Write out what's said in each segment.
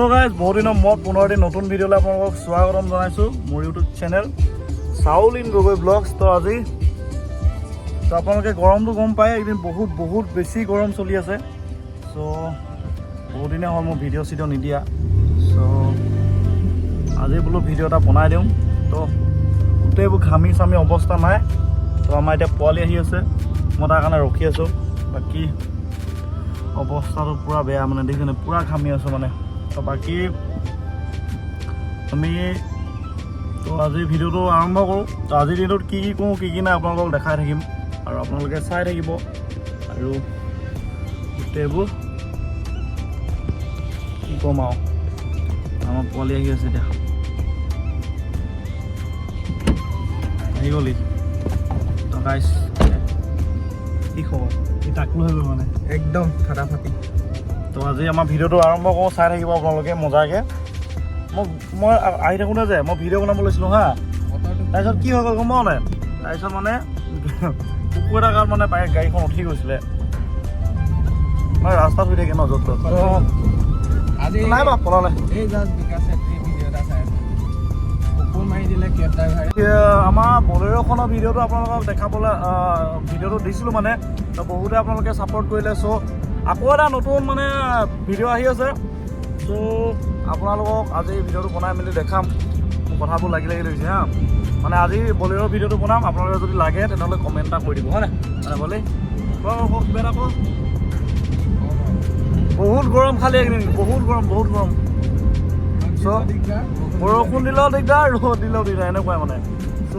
So guys, বহুত দিনৰ মূৰত পুনৰ এটি নতুন ভিডিঅ'লৈ আপোনালোকক স্বাগতম জনাইছোঁ মোৰ ইউটিউব চেনেল চাউলিন গগৈ ব্লগছ। তো আজি তো আপোনালোকে গৰমটো গম পায়, একদিন বহুত বেছি গৰম চলি আছে। চ' বহুত দিনে হ'ল মোৰ ভিডিঅ' নিদিয়া। চ' আজি বোলো ভিডিঅ' এটা বনাই দিওঁ। তো গোটেইবোৰ ঘামি চামি অৱস্থা নাই। তো আমাৰ এতিয়া পোৱালি আহি আছে, মই তাৰ কাৰণে ৰখি আছোঁ। বাকী অৱস্থাটো পূৰা বেয়া, মানে দেখিছেনে, পূৰা ঘামি আছোঁ মানে। তো বাকী আমি তো আজিৰ ভিডিঅ'টো আৰম্ভ কৰোঁ। তো আজিৰ দিনটোত কি কৰোঁ কি নাই আপোনালোকক দেখাই থাকিম আৰু আপোনালোকে চাই থাকিব। আৰু গোটেইবোৰ কি ক'ম আৰু, আমাৰ পোৱালি আহি আছে এতিয়া। আহি গ'লি তো গাইছ, কি খবৰ? এই টাকলো হৈ গ'ল মানে একদম ফাটাফাটি। তো আজি আমাৰ ভিডিঅ'টো আৰম্ভ কৰোঁ, চাই থাকিব আপোনালোকে মজাকৈ। মই আহি থাকোঁতে যে মই ভিডিঅ' বনাব লৈছিলোঁ হা, তাৰপিছত কি হৈ গ'ল গম পাওঁ নাই? তাৰপিছত মানে কুকুৰ এটা গাত মানে গাড়ীখন উঠি গৈছিলে, মানে ৰাস্তাত শুই থাকে ন য'ত ত'ত। নাই বাৰু পলালে। এই জাষ্ট বিকাশ ভিডিঅ' এটা চাই কুকুৰ মাৰি দিলে কেব ড্ৰাইভাৰে। আমাৰ বলেৰ'খনৰ ভিডিঅ'টো আপোনালোকক দেখাবলৈ ভিডিঅ'টো দিছিলোঁ মানে, তো বহুতে আপোনালোকে ছাপোৰ্ট কৰিলে। চ' আকৌ এটা নতুন মানে ভিডিঅ' আহি আছে। চ' আপোনালোকক আজি ভিডিঅ'টো বনাই মেলি দেখাম। কথাবোৰ লাগি গৈছে হা, মানে আজি বলেৰ'ৰ ভিডিঅ'টো বনাম। আপোনালোকে যদি লাগে তেনেহ'লে কমেণ্ট এটা কৰি দিব হয় নাই? মানে বলে কওক কিবা এটা কওক। বহুত গৰম খালি এইকেইদিন, বহুত গৰম। চ' বৰষুণ দিলেও দিগদাৰ, ৰ'দ দিলেও দিগদাৰ, এনেকুৱাই মানে। চ'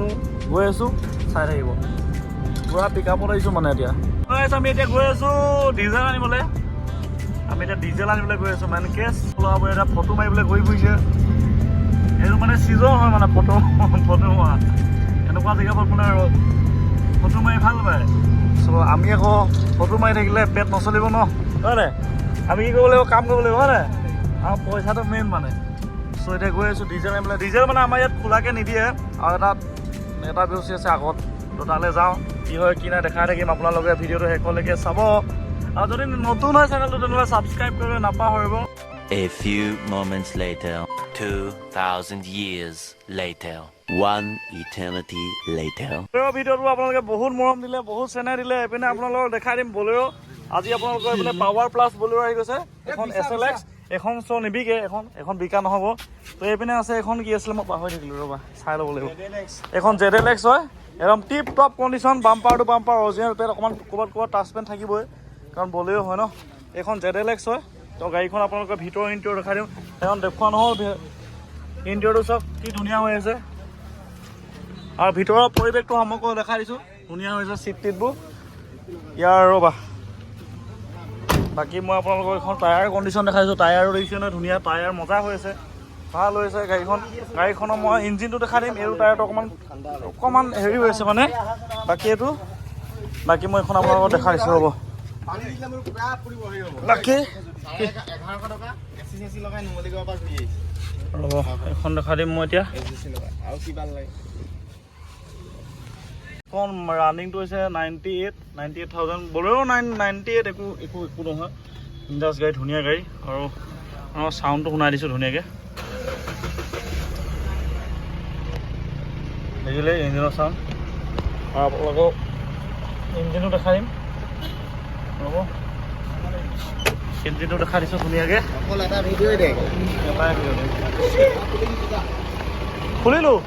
গৈ আছোঁ, চাই থাকিব। পূৰা পিক আপত আহিছোঁ মানে এতিয়া। আমি এতিয়া গৈ আছোঁ ডিজেল আনিবলৈ। গৈ আছোঁ মানে কেছ ওলাব, এতিয়া ফটো মাৰিবলৈ ঘূৰি ফুৰিছে। এইটো মানে ছিজন হয় মানে ফটো মৰা, এনেকুৱা জেগাবোৰত মানে ফটো মাৰি ভাল পায়। চ' আমি আকৌ ফটো মাৰি থাকিলে পেট নচলিব ন, হয় নাই? আমি কি কৰিব লাগিব, কাম কৰিব লাগিব, হয় নাই? আৰু পইচাটো মেইন মানে। চ' এতিয়া গৈ আছোঁ ডিজেল আনিবলৈ। ডিজেল মানে আমাৰ ইয়াত খোলাকৈ নিদিয়ে, আৰু এটা বেছি আছে আগত। তো তালৈ যাওঁ, কি হয় কি নাই দেখাই থাকিম। আপোনালোকে ভিডিঅ'টো শেষলৈকে চাব, আৰু যদি নতুন হয় চেনেলটো তেনেহ'লে ছাবস্ক্ৰাইব কৰিবলৈ নাপাহৰিব। A few moments later, 2,000 years later, one eternity later. বলেৰ' ভিডিঅ'টো আপোনালোকে বহুত মৰম দিলে, বহুত চেনেহ দিলে। এইপিনে আপোনালোকক দেখাই দিম বলেৰ'। আজি আপোনালোকৰ এইপিনে পাৱাৰ প্লাছ বলেৰ' আহি গৈছে, এখন SLX। এখন চ' নিবিকে, এখন বিকা নহ'ব। তো এইপিনে আছে এখন কি আছিলে, মই পাহৰি থাকিলোঁ, ৰ'বা চাই ল'ব লাগিব। এখন ZLX হয়, একদম tip top condition, bumper to bumper original paint. অকণমান ক'ৰবাত টাচপেণ্ট থাকিবই, কাৰণ বলেৰ' হয় ন। এইখন ZLX হয়। তো গাড়ীখন আপোনালোকৰ ভিতৰৰ ইণ্টেৰিয়ৰ দেখাই দিওঁ। এখন দেখুওৱা নহ'ল, ইণ্টেৰিয়ৰটো চব কি ধুনীয়া হৈ আছে, আৰু ভিতৰৰ পৰিৱেশটো সমগ্ৰ দেখাই দিছোঁ, ধুনীয়া হৈছে চিট টিটবোৰ ইয়াৰ। ৰ'বা বাকী মই আপোনালোকৰ এখন টায়াৰ কণ্ডিশ্যন দেখাইছোঁ। টায়াৰো দেখিছে নহয়, ধুনীয়া টায়াৰ, মজা হৈ আছে, ভাল হৈছে গাড়ীখনৰ মই ইঞ্জিনটো দেখাই দিম। এইটো টায়াৰটো অকণমান হেৰি হৈ আছে মানে। বাকী মই এখন আপোনালোকক দেখাই দিছোঁ। ৰ'ব বাকী ৰ'ব এখন দেখাই দিম মই এতিয়া। এখন ৰানিংটো হৈছে 98,000 বলেৰ' 98 একো নহয়। ইণ্ডাছ গাড়ী, ধুনীয়া গাড়ী, আৰু চাউণ্ডটো শুনাই দিছোঁ ধুনীয়াকৈ। দেখিলে ইঞ্জিনৰ চাউণ্ড, আৰু আপোনালোকক ইঞ্জিনো দেখাই দিম। ৰ'ব ইঞ্জিনটো দেখাই দিছোঁ ধুনীয়াকৈ। খুলিলোঁ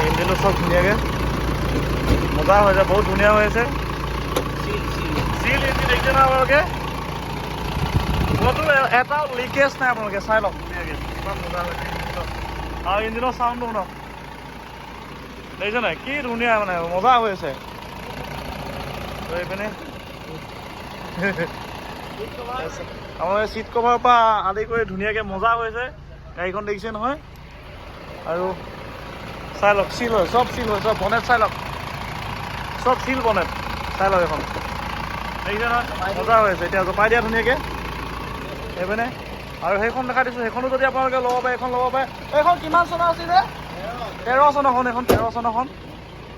ইঞ্জিনটো চব ধুনীয়াকৈ মজা হৈছে, বহুত ধুনীয়া হৈ আছে। চিল ইঞ্জিন দেখিছে ন আপোনালোকে, মইতো এটাও লিকেজ নাই। আপোনালোকে চাই লওক ধুনীয়াকৈ, ইমান মজা হৈছে। আৰু ইঞ্জিনৰ চাউণ্ডটো শুনক, দেখিছে নাই কি ধুনীয়া, মানে মজা হৈ আছে। তো এইপিনে আমাৰ চিট কভাৰৰ পৰা আদি কৰি ধুনীয়াকৈ মজা হৈছে গাড়ীখন, দেখিছে নহয়। আৰু চাই লওক, চিল হয়, চব চিল হয়, চব বনেট চাই লওক, চব চিল বনেট চাই লওক। এখন দেখিছে নহয়, মজা হৈ আছে। এতিয়া জপাই দিয়া ধুনীয়াকৈ এইপিনে। আৰু সেইখন দেখাই দিছোঁ, সেইখনো যদি আপোনালোকে ল'ব পাৰে, এইখন ল'ব পাৰে। এইখন কিমান চনৰ আছিলে? 13 চনৰখন। এইখন 13 চনৰখন।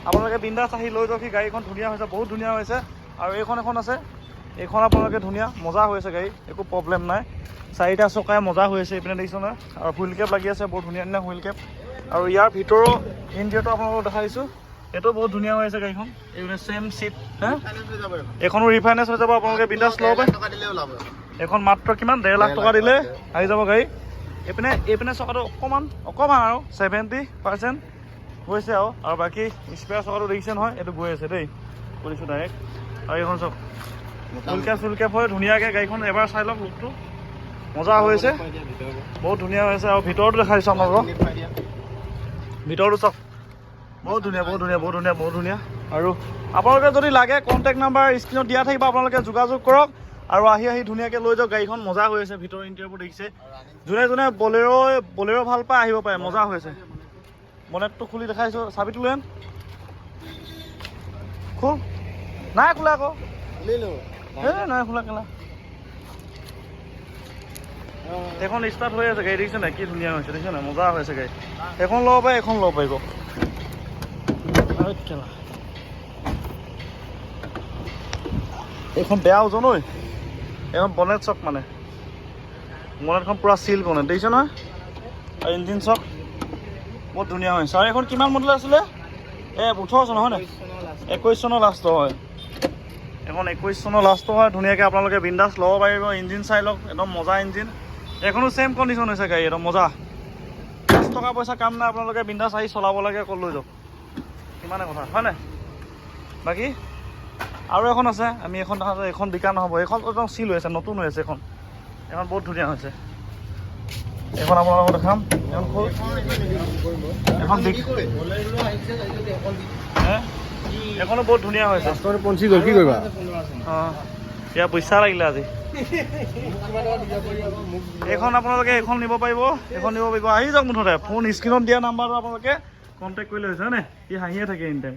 আপোনালোকে বিন্দাছ আহি লৈ যাওক, গাড়ীখন ধুনীয়া হৈছে, বহুত ধুনীয়া হৈছে। আৰু এইখন এখন আছে এইখন আপোনালোকে ধুনীয়া মজা হৈ আছে গাড়ী, একো প্ৰব্লেম নাই। 4টা চকাই মজা হৈ আছে এইপিনে দেখিছোঁ নহয়। আৰু হুইল কেপ লাগি আছে, বহুত ধুনীয়া ধুনীয়া হুইল কেপ। আৰু ইয়াৰ ভিতৰৰ ইণ্টেৰিয়ৰটো আপোনালোকক দেখাই দিছোঁ, এইটো বহুত ধুনীয়া হৈ আছে গাড়ীখন। এইপিনে চেম চিট, হা এইখনো ৰিফাইনেন্স হৈ যাব, আপোনালোকে বিন্দাছ ল'ব পাৰে। এখন মাত্ৰ কিমান 1.5 লাখ টকা দিলে আহি যাব গাড়ী। এইপিনে চকাটো অকণমান আৰু 70% গৈছে আৰু বাকী স্পেয়াৰ চকাটো দেখিছে নহয়, এইটো গৈ আছে দেই, কৰিছোঁ ডাইৰেক্ট। আৰু এইখন চব ফুল কেপ হয় ধুনীয়াকৈ গাড়ীখন এবাৰ চাই লওক, লুকটো মজা হৈছে, বহুত ধুনীয়া হৈ আছে। আৰু ভিতৰতো দেখাই দিছোঁ আপোনালোকক, ভিতৰতো চাওক বহুত ধুনীয়া। আৰু আপোনালোকে যদি লাগে কণ্টেক্ট নাম্বাৰ স্ক্ৰীণত দিয়া থাকিব, আপোনালোকে যোগাযোগ কৰক আৰু আহি ধুনীয়াকৈ লৈ যাওক। গাড়ীখন মজা হৈ আছে, ভিতৰৰ ইণ্টেৰিয়ৰবোৰ দেখিছে। যোনে বলেৰ' ভাল পায় আহিব পাৰে, মজা হৈ আছে। বনেটটো খুলি দেখাইছোঁ, চাবিটো লৈ আন, খোল, নাই খোলা আকৌ, নাই খোলা কেলা। সেইখন ষ্টাৰ্ট হৈ আছে গাড়ী, দেখিছে নাই কি ধুনীয়া হৈছে, দেখিছে নাই মজা হৈছে গাড়ী। সেইখন ল'ব পাৰে, এইখন ল'ব পাৰিব। এইখন বেয়া ওজন ঐ, এইখন বনেট চক মানে, বনেটখন পূৰা চিল বনেট দেখিছে নহয়। আৰু ইঞ্জিন চক বহুত ধুনীয়া হৈছে। আৰু এইখন কিমান মডেল আছিলে? 18 চনৰ হয় নাই, 21 চনৰ লাষ্ট হয়। এখন 21 চনৰ লাষ্ট হয়, ধুনীয়াকৈ আপোনালোকে বিন্দাছ ল'ব পাৰিব। ইঞ্জিন চাই লওক, একদম মজা ইঞ্জিন। এইখনো ছেম কণ্ডিশ্যন হৈছে গাড়ী, একদম মজা। 5 টকা পইচা কাম নাই, আপোনালোকে বিন্দাছ আহি চলাব লাগে, অকল লৈ যাওক, ইমানে কথা হয় নাই। বাকী আৰু এখন আছে, আমি এখন দেখা যায়, এইখন বিকা নহ'ব, এইখন একদম চিল হৈ আছে, নতুন হৈ আছে। এইখন বহুত ধুনীয়া হৈছে। এইখন আপোনালোকক দেখাম, এইখনো বহুত ধুনীয়া হৈছে। পঞ্চি গ'ল, কি কৰিবা? অঁ ইয়াৰ পইচা লাগিলে আজি। এইখন আপোনালোকে এইখন নিব পাৰিব, আহি যাওক মুঠতে। ফোন স্ক্ৰীণত দিয়া নাম্বাৰটো আপোনালোকে কণ্টেক্ট কৰিলে হৈছে হয় নাই, সি হাঁহিয়ে থাকে এনি টাইম।